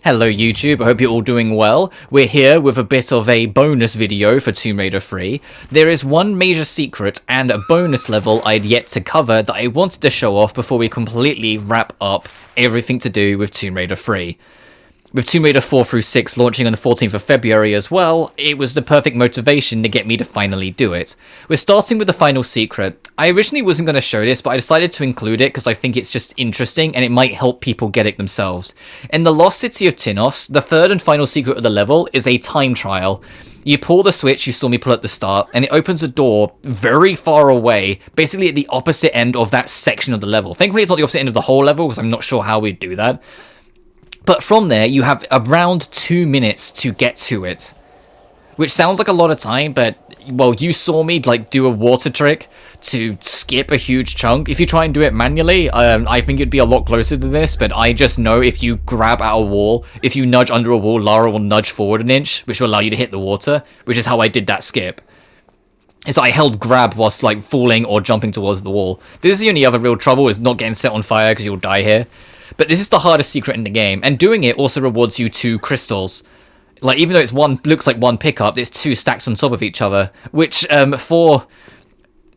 Hello YouTube, I hope you're all doing well. We're here with a bit of a bonus video for Tomb Raider 3. There is one major secret and a bonus level I'd yet to cover that I wanted to show off before we completely wrap up everything to do with Tomb Raider 3. With Tomb Raider 4 through 6 launching on the 14th of February as well, it was the perfect motivation to get me to finally do it. We're starting with the final secret. I originally wasn't going to show this, but I decided to include it because I think it's just interesting and it might help people get it themselves. In the Lost City of Tinos, the third and final secret of the level is a time trial. You pull the switch you saw me pull at the start, and it opens a door very far away, basically at the opposite end of that section of the level. Thankfully it's not the opposite end of the whole level, because I'm not sure how we'd do that. But from there, you have around 2 minutes to get to it. Which sounds like a lot of time, but, well, you saw me, do a water trick to skip a huge chunk. If you try and do it manually, I think it'd be a lot closer to this, but I just know if you grab at a wall, if you nudge under a wall, Lara will nudge forward an inch, which will allow you to hit the water, which is how I did that skip. Is I held grab whilst, falling or jumping towards the wall. This is the only other real trouble, is not getting set on fire, because you'll die here. But this is the hardest secret in the game, and doing it also rewards you 2 crystals. Even though it's looks like one pickup, it's 2 stacked on top of each other, which for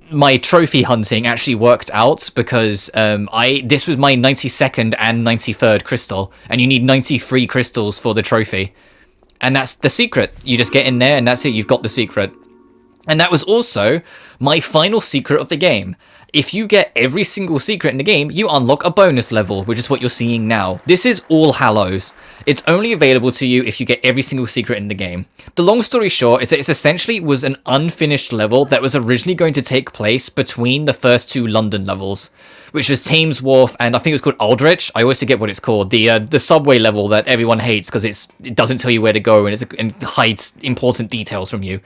my trophy hunting actually worked out because this was my 92nd and 93rd crystal, and you need 93 crystals for the trophy. And that's the secret. You just get in there, and that's it. You've got the secret. And that was also my final secret of the game. If you get every single secret in the game, you unlock a bonus level, which is what you're seeing now. This is all Hallows. It's only available to you if you get every single secret in the game. The long story short is that it essentially was an unfinished level that was originally going to take place between the first 2 London levels, which was Thames Wharf and I think it was called Aldrich. I always forget what it's called. The subway level that everyone hates because it doesn't tell you where to go and hides important details from you.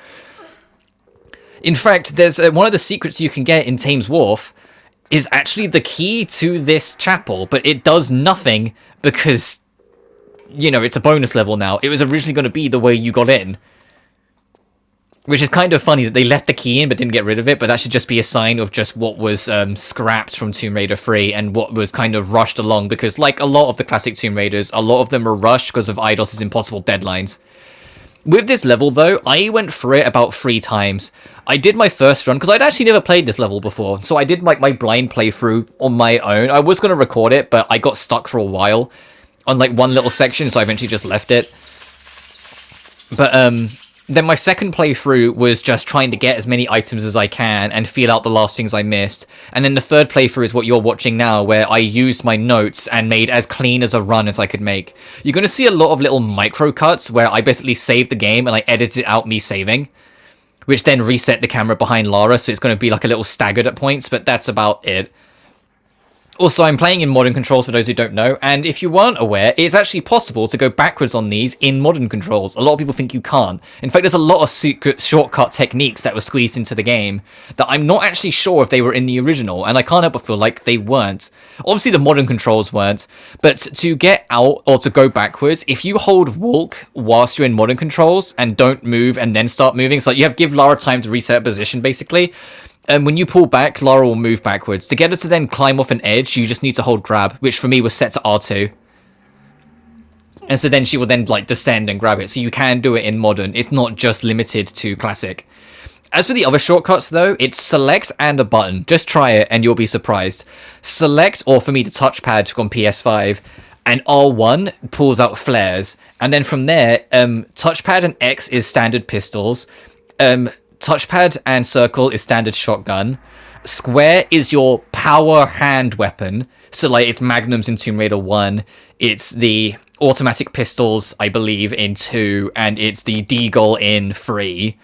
In fact, there's one of the secrets you can get in Thames Wharf is actually the key to this chapel, but it does nothing because, it's a bonus level now. It was originally going to be the way you got in. Which is kind of funny that they left the key in but didn't get rid of it, but that should just be a sign of just what was scrapped from Tomb Raider 3 and what was kind of rushed along, because like a lot of the classic Tomb Raiders, a lot of them are rushed because of Eidos' impossible deadlines. With this level, though, I went through it about 3 times. I did my first run, because I'd actually never played this level before, so I did my blind playthrough on my own. I was going to record it, but I got stuck for a while on, one little section, so I eventually just left it. But, then my second playthrough was just trying to get as many items as I can and feel out the last things I missed. And then the third playthrough is what you're watching now, where I used my notes and made as clean as a run as I could make. You're going to see a lot of little micro cuts where I basically saved the game and I edited out me saving, which then reset the camera behind Lara, so it's going to be a little staggered at points, but that's about it. Also, I'm playing in modern controls for those who don't know, and if you weren't aware, it's actually possible to go backwards on these in modern controls. A lot of people think you can't. In fact, there's a lot of secret shortcut techniques that were squeezed into the game that I'm not actually sure if they were in the original, and I can't help but feel like they weren't. Obviously, the modern controls weren't, but to get out or to go backwards, if you hold walk whilst you're in modern controls and don't move and then start moving, so you have to give Lara time to reset position, basically. And when you pull back, Lara will move backwards. To get her to then climb off an edge, you just need to hold grab, which for me was set to R2. And so then she will then, descend and grab it. So you can do it in modern. It's not just limited to classic. As for the other shortcuts, though, it's select and a button. Just try it and you'll be surprised. Select, or for me, the touchpad on PS5, and R1 pulls out flares. And then from there, touchpad and X is standard pistols. Touchpad and circle is standard shotgun. Square is your power hand weapon. So, it's magnums in Tomb Raider 1. It's the automatic pistols, I believe, in 2. And it's the deagle in 3.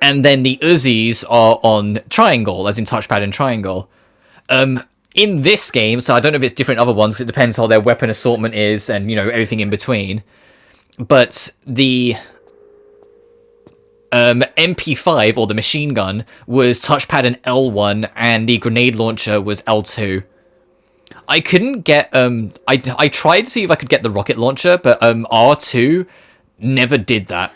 And then the Uzis are on triangle, as in touchpad and triangle. In this game, so I don't know if it's different other ones, because it depends how their weapon assortment is and, everything in between. But the MP5, or the machine gun, was touchpad and L1, and the grenade launcher was L2. I couldn't get, I tried to see if I could get the rocket launcher, but R2 never did that.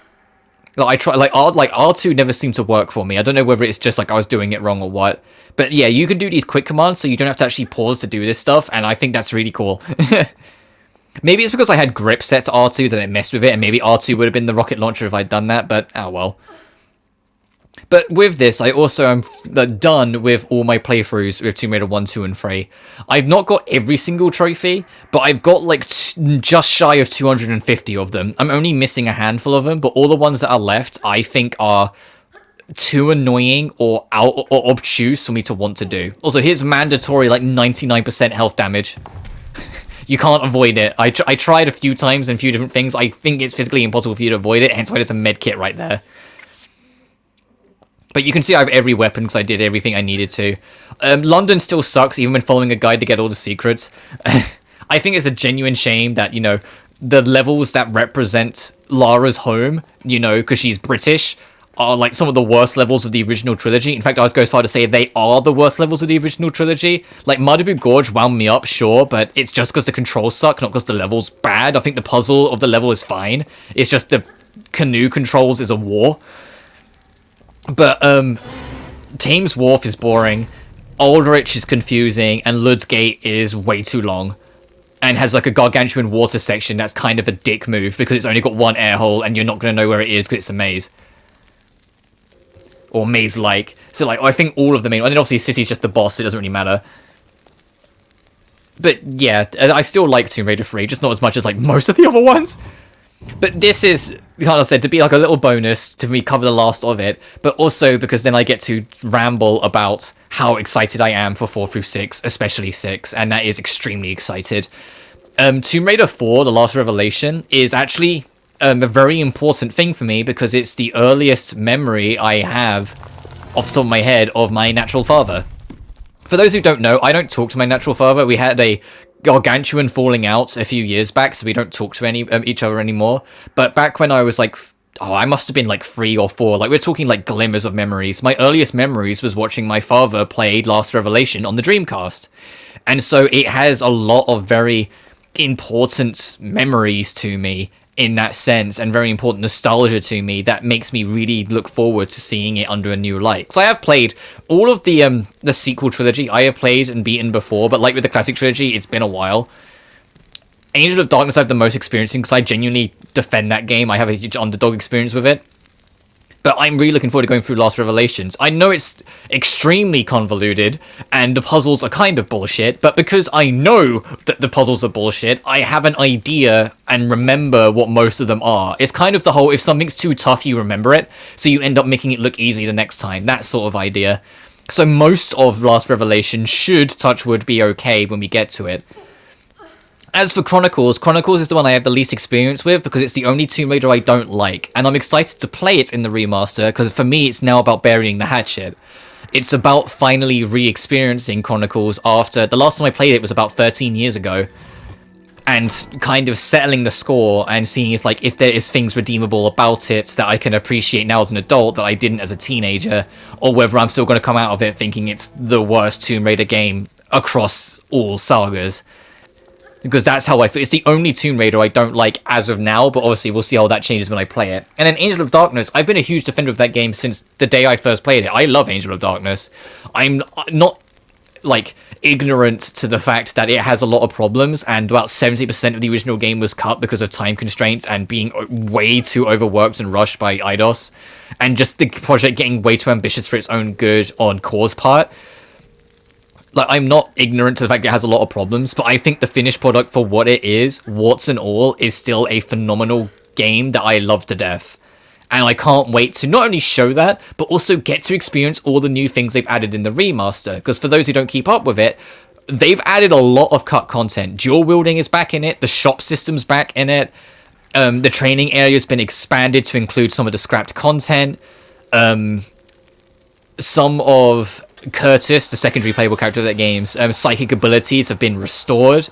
I tried, R2 never seemed to work for me. I don't know whether it's just, I was doing it wrong or what. But yeah, you can do these quick commands, so you don't have to actually pause to do this stuff, and I think that's really cool. Maybe it's because I had grip set to R2 that it messed with it, and maybe R2 would have been the rocket launcher if I'd done that, but oh well. But with this, I also am done with all my playthroughs with Tomb Raider 1, 2, and 3. I've not got every single trophy, but I've got like just shy of 250 of them. I'm only missing a handful of them, but all the ones that are left, I think are too annoying or obtuse for me to want to do. Also, here's mandatory like 99% health damage. You can't avoid it. I tried a few times and a few different things. I think it's physically impossible for you to avoid it, hence why there's a med kit right there. But you can see I have every weapon because I did everything I needed to. London still sucks, even when following a guide to get all the secrets. I think it's a genuine shame that, you know, the levels that represent Lara's home, you know, because she's British, are like some of the worst levels of the original trilogy. In fact, I was going as far to say they are the worst levels of the original trilogy. Like, Malibu Gorge wound me up, sure, but it's just because the controls suck, not because the level's bad. I think the puzzle of the level is fine. It's just the canoe controls is a war. But, Thames Wharf is boring, Aldrich is confusing, and Lud's Gate is way too long. And has like a gargantuan water section that's kind of a dick move, because it's only got one air hole, and you're not going to know where it is because it's a maze. Or maze-like. So, like, I think all of the main... And then obviously City's just the boss, so it doesn't really matter. But, yeah, I still like Tomb Raider 3, just not as much as, like, most of the other ones. But this is, like I said, to be like a little bonus to recover the last of it, but also because then I get to ramble about how excited I am for 4 through 6, especially 6, and that is extremely excited. Tomb Raider 4, The Last Revelation, is actually a very important thing for me because it's the earliest memory I have, off the top of my head, of my natural father. For those who don't know, I don't talk to my natural father. We had a gargantuan falling out a few years back, so we don't talk to each other anymore. But back when I was like, I must have been like 3 or 4. Like, we're talking like glimmers of memories. My earliest memories was watching my father play Last Revelation on the Dreamcast. And so it has a lot of very important memories to me in that sense, and very important nostalgia to me that makes me really look forward to seeing it under a new light. So I have played all of the sequel trilogy. I have played and beaten before, but like with the classic trilogy, it's been a while. Angel of Darkness I have the most experience in because I genuinely defend that game. I have a huge underdog experience with it. But I'm really looking forward to going through Last Revelations. I know it's extremely convoluted, and the puzzles are kind of bullshit, but because I know that the puzzles are bullshit, I have an idea and remember what most of them are. It's kind of the whole, if something's too tough, you remember it, so you end up making it look easy the next time. That sort of idea. So most of Last Revelation should, touch wood, be okay when we get to it. As for Chronicles, Chronicles is the one I have the least experience with because it's the only Tomb Raider I don't like, and I'm excited to play it in the remaster because for me it's now about burying the hatchet. It's about finally re-experiencing Chronicles after the last time I played it was about 13 years ago, and kind of settling the score and seeing if there is things redeemable about it that I can appreciate now as an adult that I didn't as a teenager, or whether I'm still going to come out of it thinking it's the worst Tomb Raider game across all sagas. Because that's how I feel. It's the only Tomb Raider I don't like as of now, but obviously we'll see how that changes when I play it. And then Angel of Darkness, I've been a huge defender of that game since the day I first played it. I love Angel of Darkness. I'm not, like, ignorant to the fact that it has a lot of problems, and about 70% of the original game was cut because of time constraints and being way too overworked and rushed by Eidos, and just the project getting way too ambitious for its own good on Core's part. Like, I'm not ignorant to the fact it has a lot of problems, but I think the finished product for what it is, warts and all, is still a phenomenal game that I love to death. And I can't wait to not only show that, but also get to experience all the new things they've added in the remaster. Because for those who don't keep up with it, they've added a lot of cut content. Dual wielding is back in it, the shop system's back in it, the training area's been expanded to include some of the scrapped content, some of Curtis, the secondary playable character of that game's psychic abilities have been restored,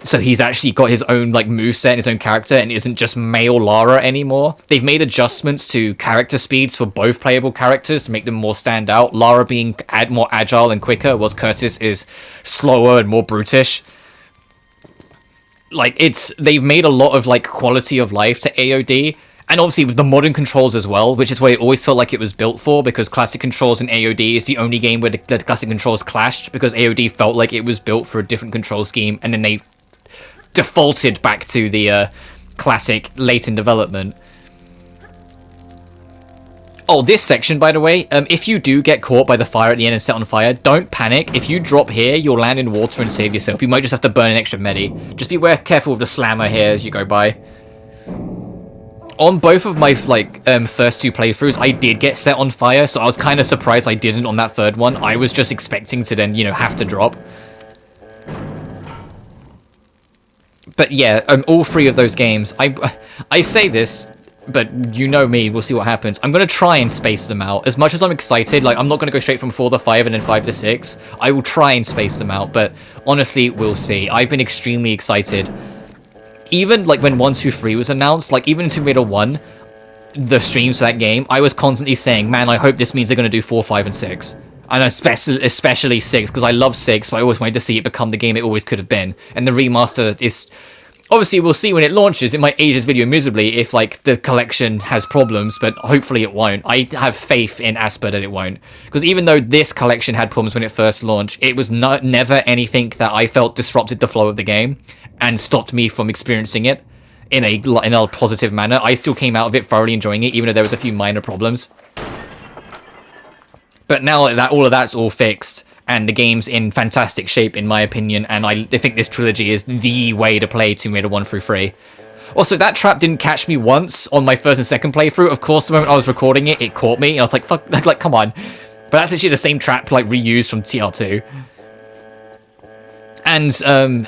so he's actually got his own like moveset and his own character and isn't just male Lara anymore. They've made adjustments to character speeds for both playable characters to make them more stand out, Lara being more agile and quicker, whilst Curtis is slower and more brutish. Like, they've made a lot of like quality of life to AOD. And obviously with the modern controls as well, which is what it always felt like it was built for, because classic controls in AOD is the only game where the classic controls clashed, because AOD felt like it was built for a different control scheme, and then they defaulted back to the classic late in development. Oh, this section, by the way, if you do get caught by the fire at the end and set on fire, don't panic. If you drop here, you'll land in water and save yourself. You might just have to burn an extra medi. Just be careful with the slammer here as you go by. On both of my, like, first 2 playthroughs, I did get set on fire, so I was kind of surprised I didn't on that 3rd one. I was just expecting to then, you know, have to drop. But yeah, all 3 of those games, I say this, but you know me, we'll see what happens. I'm going to try and space them out. As much as I'm excited, like, I'm not going to go straight from 4 to 5 and then 5 to 6. I will try and space them out, but honestly, we'll see. I've been extremely excited. Even, like, when 1, 2, 3 was announced, like, even in Tomb Raider 1, the streams for that game, I was constantly saying, man, I hope this means they're going to do 4, 5, and 6. And especially 6, because I love 6, but I always wanted to see it become the game it always could have been. And the remaster is... Obviously, we'll see when it launches. It might age this video miserably if, like, the collection has problems, but hopefully it won't. I have faith in Asper that it won't. Because even though this collection had problems when it first launched, it was never anything that I felt disrupted the flow of the game and stopped me from experiencing it in a positive manner. I still came out of it thoroughly enjoying it, even though there was a few minor problems. But now that all of that's all fixed, and the game's in fantastic shape, in my opinion, and I think this trilogy is the way to play Tomb Raider 1 through 3. Also, that trap didn't catch me once on my first and second playthrough. Of course, the moment I was recording it, it caught me, and I was like, fuck, like, come on. But that's actually the same trap, like, reused from TR2. And,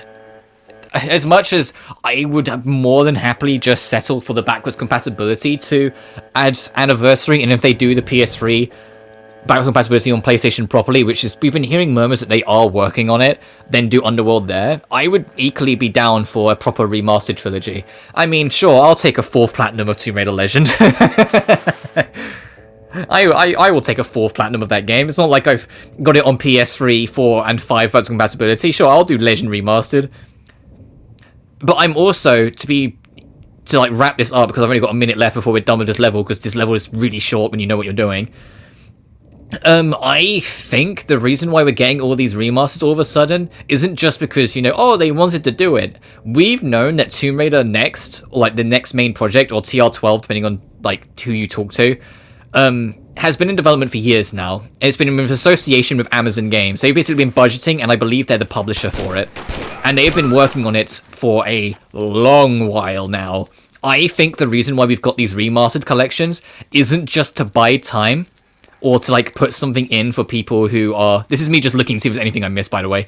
as much as I would have more than happily just settled for the backwards compatibility to add Anniversary, and if they do the PS3 backwards compatibility on PlayStation properly, which is, we've been hearing murmurs that they are working on it, then do Underworld there, I would equally be down for a proper remastered trilogy. I mean, sure, I'll take a 4th platinum of Tomb Raider Legend. I will take a 4th platinum of that game. It's not like I've got it on PS3, 4, and 5 backwards compatibility. Sure, I'll do Legend Remastered. But I'm also, to like wrap this up, because I've only got a minute left before we're done with this level, because this level is really short when you know what you're doing. I think the reason why we're getting all these remasters all of a sudden isn't just because, you know, oh, they wanted to do it. We've known that Tomb Raider Next, or like the next main project, or TR12, depending on like who you talk to, has been in development for years now. It's been in association with Amazon Games. They've basically been budgeting, and I believe they're the publisher for it. And they've been working on it for a long while now. I think the reason why we've got these remastered collections isn't just to buy time, or to, like, put something in for people who are... This is me just looking to see if there's anything I missed, by the way.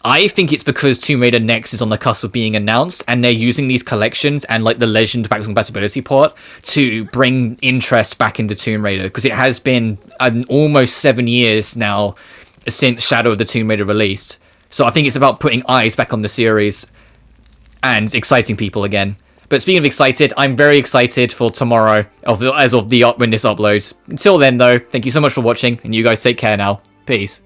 I think it's because Tomb Raider Next is on the cusp of being announced, and they're using these collections and, like, the Legend backwards compatibility part to bring interest back into Tomb Raider, because it has been almost 7 years now since Shadow of the Tomb Raider released. So I think it's about putting eyes back on the series and exciting people again. But speaking of excited, I'm very excited for tomorrow, when this uploads. Until then, though, thank you so much for watching, and you guys take care now. Peace.